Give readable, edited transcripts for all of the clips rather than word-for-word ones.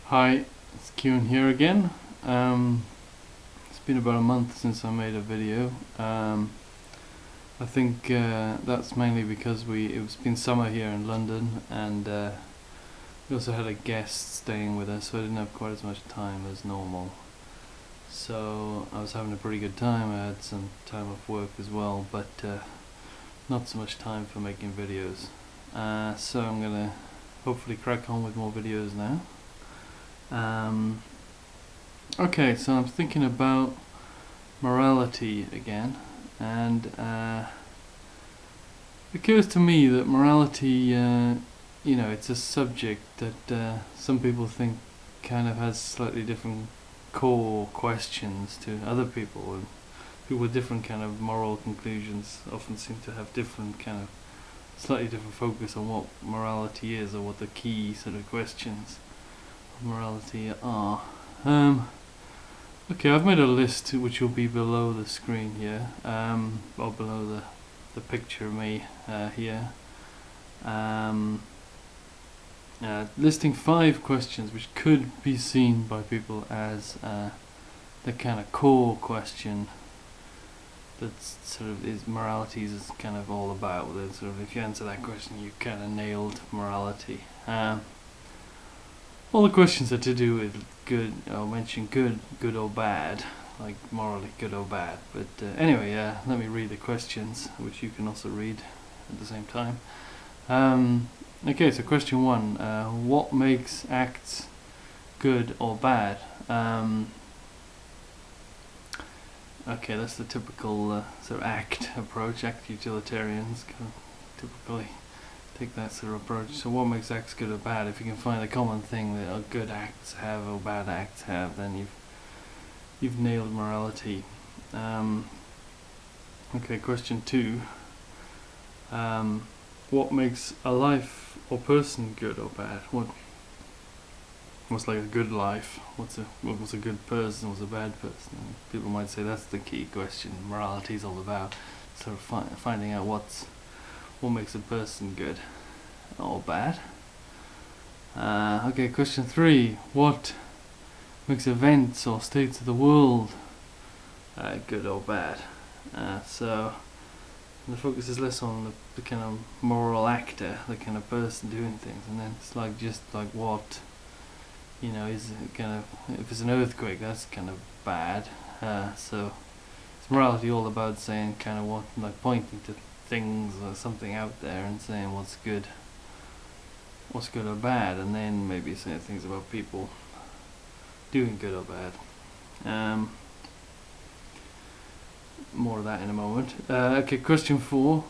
Hi, it's Kieran here again. It's been about a month since I made a video. I think that's mainly because it's been summer here in London, and we also had a guest staying with us, so I didn't have quite as much time as normal. So I was having a pretty good time. I had some time off work as well, but not so much time for making videos. So I'm gonna hopefully crack on with more videos now. Okay, so I'm thinking about morality again, and it occurs to me that morality, it's a subject that some people think kind of has slightly different core questions to other people, and people with different kind of moral conclusions often seem to have different kind of slightly different focus on what morality is, or what the key sort of questions morality are. Okay, I've made a list which will be below the screen here, or below the picture of me here, listing 5 questions which could be seen by people as the kind of core question that's sort of is morality is kind of all about. That sort of, if you answer that question, you kind of nailed morality. All the questions are to do with good, I'll mention good or bad, like morally good or bad. But anyway, let me read the questions, which you can also read at the same time. Okay, so question 1, what makes acts good or bad? Okay, that's the typical sort of act approach. Act utilitarians kind of typically take that sort of approach. So what makes acts good or bad? If you can find a common thing that good acts have or bad acts have, then you've nailed morality. Okay, question 2. What makes a life or person good or bad? What's like a good life? What's a good person? What's a bad person? And people might say that's the key question. Morality is all about sort of finding out what makes a person good or bad. Okay, question 3. What makes events or states of the world good or bad? So the focus is less on the kind of moral actor, the kind of person doing things, and then it's like just like what, is kind of, if it's an earthquake, that's kind of bad. So it's morality all about saying kind of what, like pointing to things or something out there and saying what's good or bad, and then maybe saying things about people doing good or bad. More of that in a moment. Okay, question 4.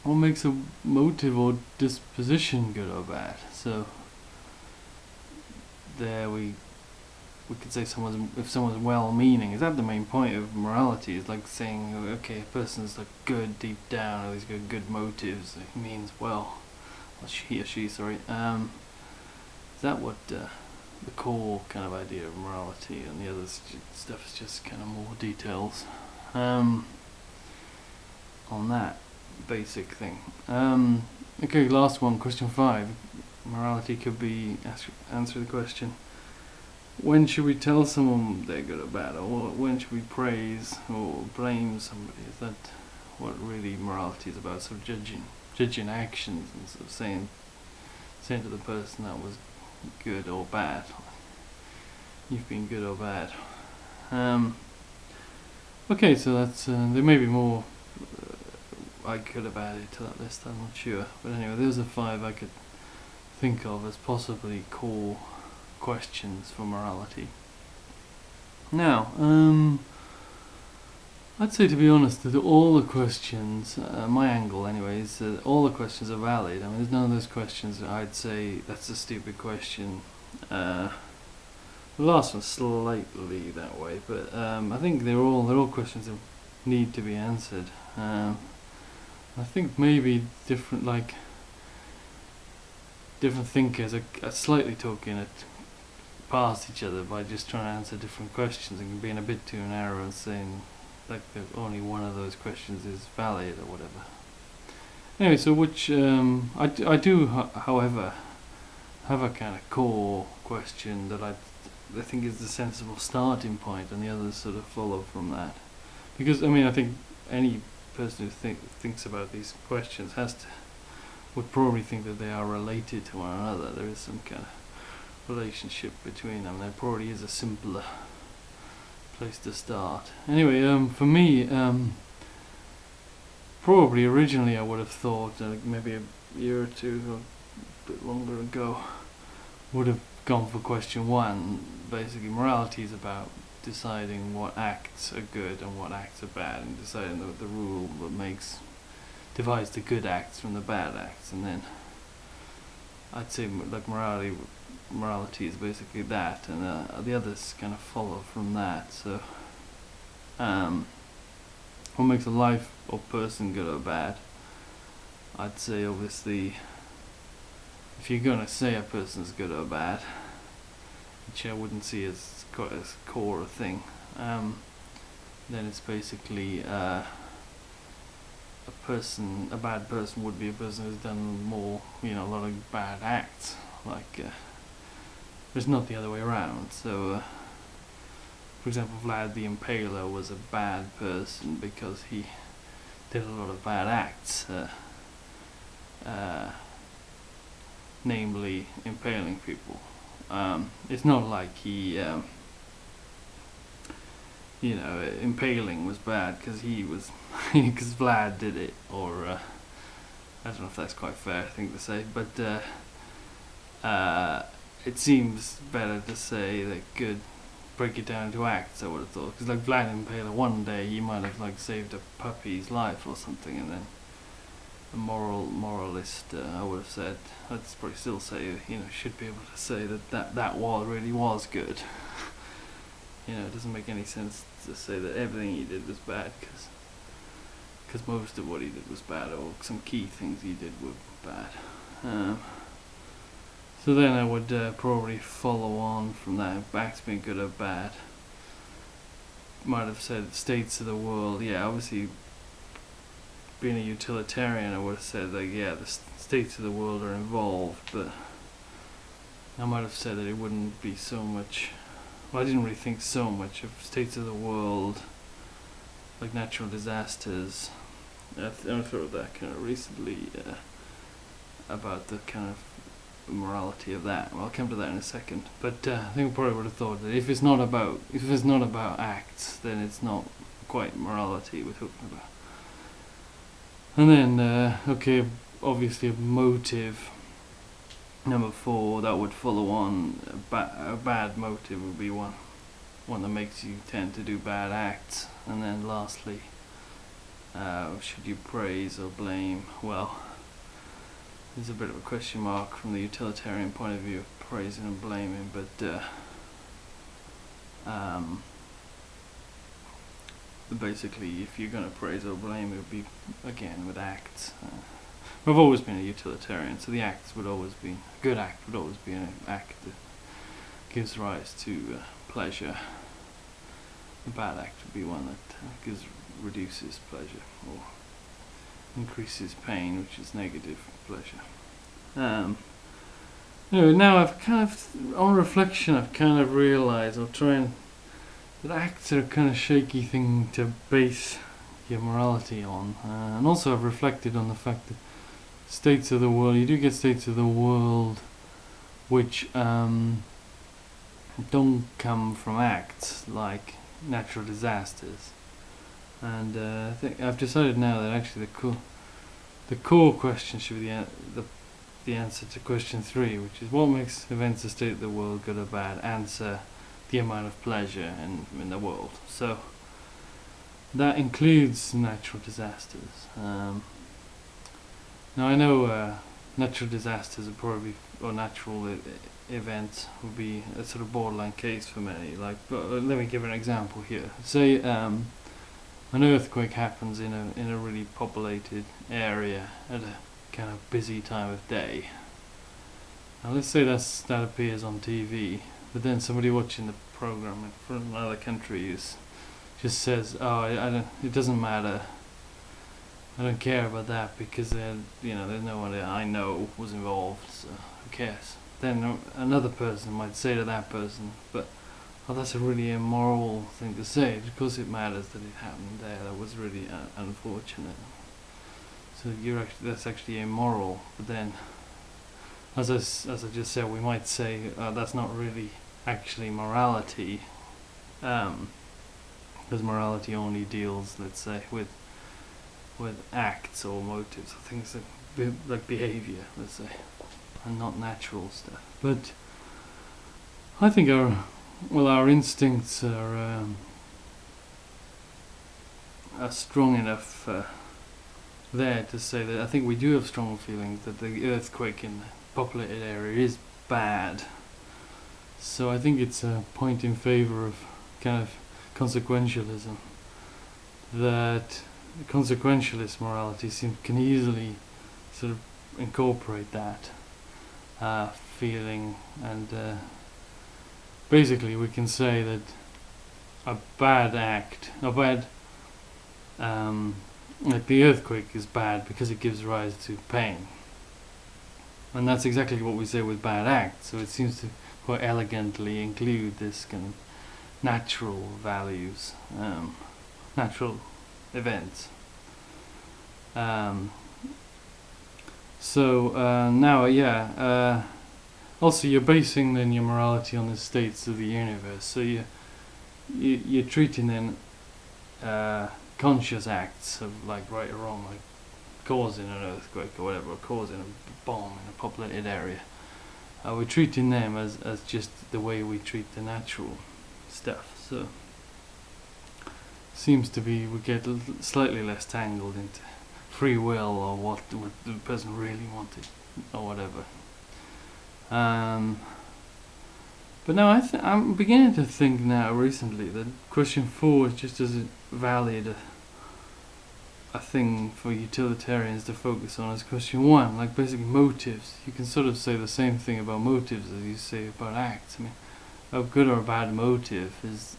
What makes a motive or disposition good or bad? So there we could say if someone's well-meaning. Is that the main point of morality? Is like saying, okay, a person's like good deep down, or he's got good motives. It means well, he or she. Sorry. Is that what the core kind of idea of morality? And the other stuff is just kind of more details on that basic thing. Okay, last one. Question 5. Morality could be answer the question: when should we tell someone they're good or bad, or when should we praise or blame somebody? Is that what really morality is about? Sort of judging actions and sort of saying to the person that was good or bad, you've been good or bad. Okay, so that's there may be more I could have added to that list, I'm not sure, but anyway, those are 5 I could think of as possibly core questions for morality. Now, I'd say, to be honest, that all the questions, my angle anyway, is that all the questions are valid. I mean, there's none of those questions that I'd say that's a stupid question. The last one's slightly that way, but I think they're all questions that need to be answered. I think maybe different thinkers are slightly talking it past each other by just trying to answer different questions and being a bit too narrow and saying like that only one of those questions is valid or whatever. Anyway, so which I do, however, have a kind of core question that I think is the sensible starting point, and the others sort of follow from that. Because I mean, I think any person who thinks about these questions would probably think that they are related to one another. There is some kind of relationship between them. There probably is a simpler place to start. Anyway, for me, probably originally I would have thought, maybe a year or two or a bit longer ago, would have gone for question one. Basically, morality is about deciding what acts are good and what acts are bad, and deciding the rule that divides the good acts from the bad acts. And then I'd say like morality is basically that, and the others kind of follow from that. So what makes a life or person good or bad? I'd say obviously, if you're gonna say a person's good or bad, which I wouldn't see as quite as core a thing, then it's basically a bad person would be a person who's done more, a lot of bad acts. Like, it's not the other way around. So, for example, Vlad the Impaler was a bad person because he did a lot of bad acts, namely impaling people. It's not like he, impaling was bad because because Vlad did it, or I don't know if that's quite fair thing to say, but it seems better to say that break it down into acts, I would have thought, because like Vlad Impaler, one day he might have like saved a puppy's life or something, and then a moralist, I would have said, I'd probably still say, should be able to say that really was good. It doesn't make any sense to say that everything he did was bad, because most of what he did was bad, or some key things he did were bad. So then I would probably follow on from that. Acts being good or bad, might have said states of the world. Yeah, obviously, being a utilitarian, I would have said that the states of the world are involved, but I might have said that it wouldn't be so much. Well, I didn't really think so much of states of the world, like natural disasters. I thought of that kind of recently, about the kind of morality of that. Well, I'll come to that in a second. But I think I probably would have thought that if it's not about acts, then it's not quite morality we're talking about. And then, obviously a motive. Number 4, that would follow on. A bad motive would be one that makes you tend to do bad acts. And then lastly, should you praise or blame? Well, there's a bit of a question mark from the utilitarian point of view of praising and blaming, but basically, if you're going to praise or blame, it would be again with acts. I've always been a utilitarian, so the acts would always be a good act would always be an act that gives rise to pleasure. A bad act would be one that reduces pleasure or increases pain, which is negative pleasure. Now I've kind of, on reflection, I've kind of realised that acts are a kind of shaky thing to base your morality on, and also I've reflected on the fact that states of the world, you do get states of the world which don't come from acts, like natural disasters. And I think I've decided now that actually the core question should be the answer to question 3, which is what makes events a state of the world good or bad. Answer: the amount of pleasure in the world. So that includes natural disasters. Now I know natural disasters are probably, or natural events would be a sort of borderline case for many. But let me give an example here. Say an earthquake happens in a really populated area at a kind of busy time of day. Now let's say that appears on TV, but then somebody watching the program from another country just says, "Oh, it doesn't matter. I don't care about that because there's no one that I know was involved, so who cares?" then another person might say to that person, but oh, that's a really immoral thing to say. Of course it matters that it happened there. That was really unfortunate. So that's actually immoral. But then, as I just said, we might say that's not really actually morality, because morality only deals, let's say, with acts or motives or things like behavior, let's say, and not natural stuff. But I think our instincts are strong enough there to say that I think we do have strong feelings that the earthquake in the populated area is bad. So I think it's a point in favour of kind of consequentialism, that consequentialist morality can easily sort of incorporate that feeling, and basically we can say that a bad act, like the earthquake is bad because it gives rise to pain, and that's exactly what we say with bad acts. So it seems to quite elegantly include this kind of natural values, natural events. Also you're basing then your morality on the states of the universe. So you're treating then conscious acts of like right or wrong, like causing an earthquake or whatever, or causing a bomb in a populated area. We're treating them as just the way we treat the natural stuff. So seems to be we get slightly less tangled into free will or what the person really wanted or whatever. But no, I'm beginning to think now recently that question 4 is just as valid a thing for utilitarians to focus on as question 1, like basically motives. You can sort of say the same thing about motives as you say about acts. I mean, a good or a bad motive is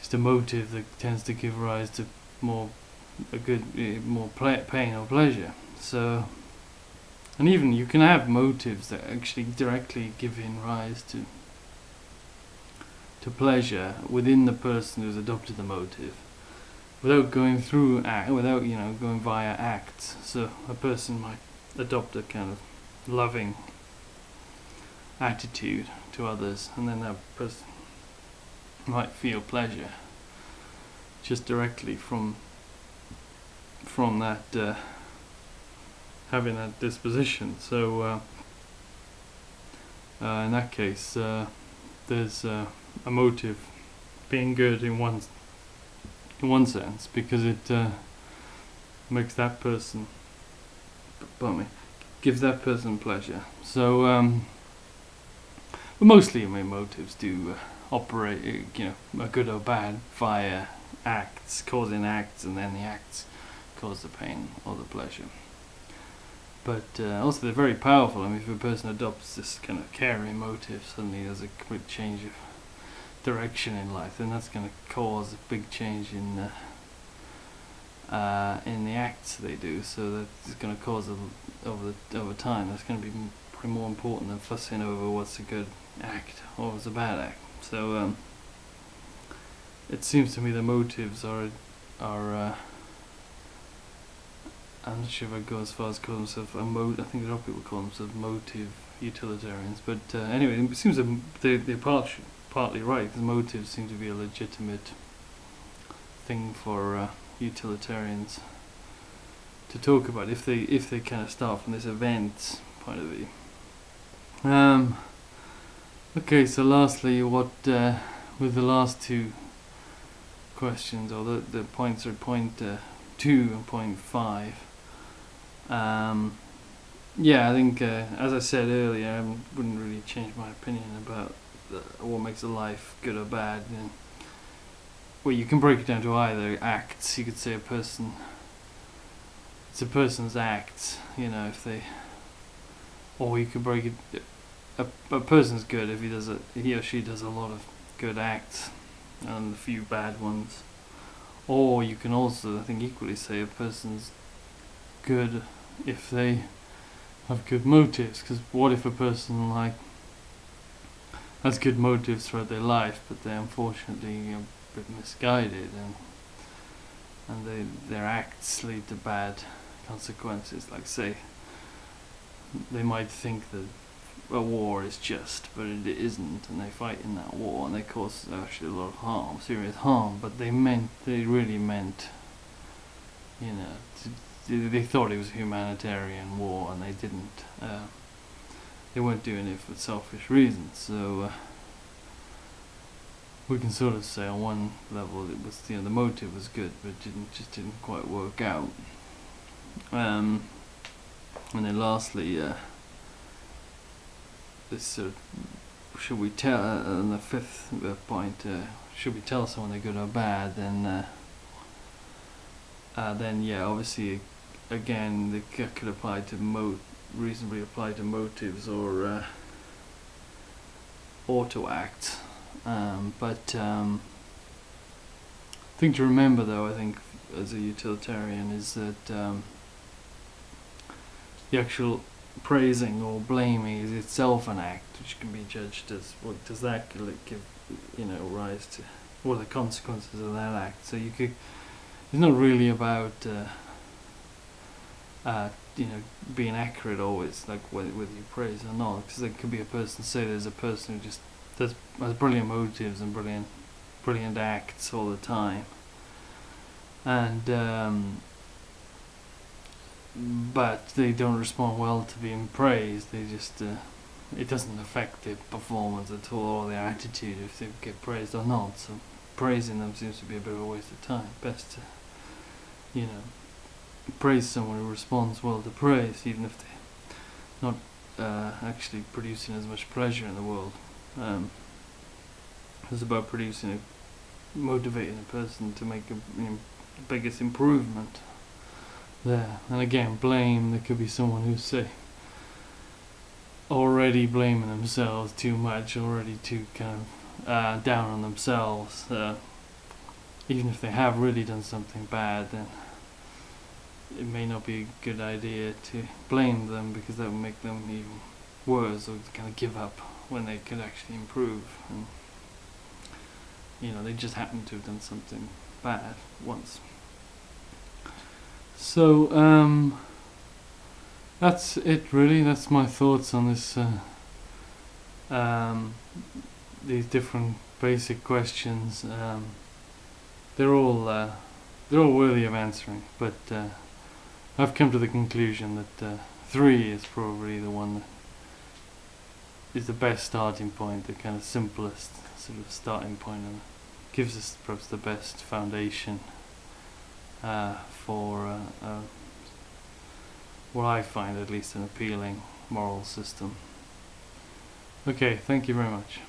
just a motive that tends to give rise to more pain or pleasure. So, and even you can have motives that actually directly give in rise to pleasure within the person who's adopted the motive, without going through going via acts. So a person might adopt a kind of loving attitude to others, and then that person might feel pleasure just directly from that having that disposition. So in that case there's a motive being good in one sense, because it makes that person, gives that person pleasure. So but mostly, I mean, motives do operate, a good or bad via acts, causing acts, and then the acts cause the pain or the pleasure. But also they're very powerful. I mean, if a person adopts this kind of caring motive, suddenly there's a complete change of direction in life, then that's going to cause a big change in the acts they do. So that's going to cause over time. That's going to be probably more important than fussing over what's a good act or what's a bad act. So it seems to me the motives are I'm not sure if I go as far as call themselves I think a lot of people call themselves motive utilitarians, but anyway, it seems that they're partly right, because motives seem to be a legitimate thing for utilitarians to talk about if they kind of start from this event point of view. Okay, so lastly, what with the last two questions, or the points are point 2 and point 5. I think as I said earlier, I wouldn't really change my opinion about what makes a life good or bad. And, well, you can break it down to either acts. You could say it's a person's acts, if they, or you could break it. A person's good if he or she does a lot of good acts and a few bad ones. Or you can also, I think, equally say a person's good if they have good motives. Because what if a person like has good motives throughout their life, but they're unfortunately a bit misguided, and their acts lead to bad consequences. Like, say, they might think that a war is just, but it isn't, and they fight in that war, and they cause actually a lot of harm, serious harm. But they really meant, you know, they thought it was a humanitarian war, and they didn't. They weren't doing it for selfish reasons. So we can sort of say on one level it was, you know, the motive was good, but it didn't quite work out. And then lastly, this sort of, should we tell, and the fifth point, should we tell someone they're good or bad? Then yeah, obviously, again, they could apply to reasonably apply to motives or to acts. But thing to remember, though, I think, as a utilitarian, is that the actual praising or blaming is itself an act, which can be judged as, what does that give, you know, rise to, what are the consequences of that act? So it's not really about you know, being accurate always, like whether you praise or not, because there could be a person, say there's a person who just has brilliant motives and brilliant acts all the time, and but they don't respond well to being praised. They just it doesn't affect their performance at all, or their attitude, if they get praised or not. So praising them seems to be a bit of a waste of time. Best to, you know, praise someone who responds well to praise, even if they're not actually producing as much pleasure in the world. It's about motivating a person to make the biggest improvement there. And again, blame, there could be someone who's, say, already blaming themselves too much, already too kind of down on themselves. Even if they have really done something bad, then it may not be a good idea to blame them, because that would make them even worse, or kind of give up when they could actually improve. And you know, they just happen to have done something bad once. So that's it, really. That's my thoughts on this. These different basic questions. They're all worthy of answering, but I've come to the conclusion that 3 is probably the one that is the best starting point, the kind of simplest sort of starting point, and gives us perhaps the best foundation for what I find at least an appealing moral system. Okay, thank you very much.